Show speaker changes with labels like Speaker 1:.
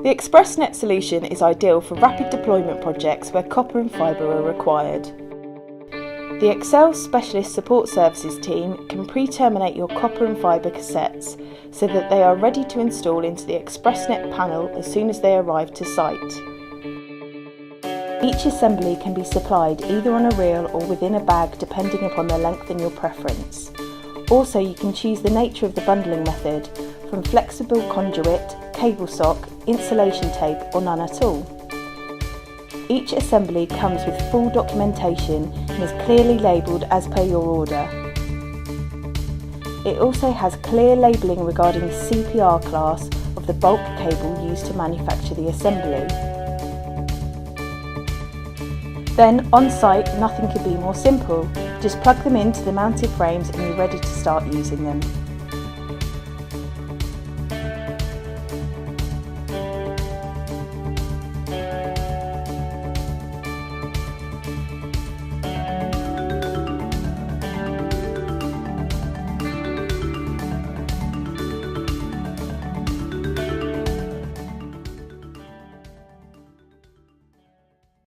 Speaker 1: The ExpressNet solution is ideal for rapid deployment projects where copper and fibre are required. The Excel Specialist Support Services team can pre-terminate your copper and fibre cassettes so that they are ready to install into the ExpressNet panel as soon as they arrive to site. Each assembly can be supplied either on a reel or within a bag depending upon the length and your preference. Also, you can choose the nature of the bundling method, from flexible conduit, cable sock, insulation tape or none at all. Each assembly comes with full documentation and is clearly labelled as per your order. It also has clear labelling regarding the CPR class of the bulk cable used to manufacture the assembly. Then, on site, nothing could be more simple. Just plug them into the mounted frames and you're ready to start using them.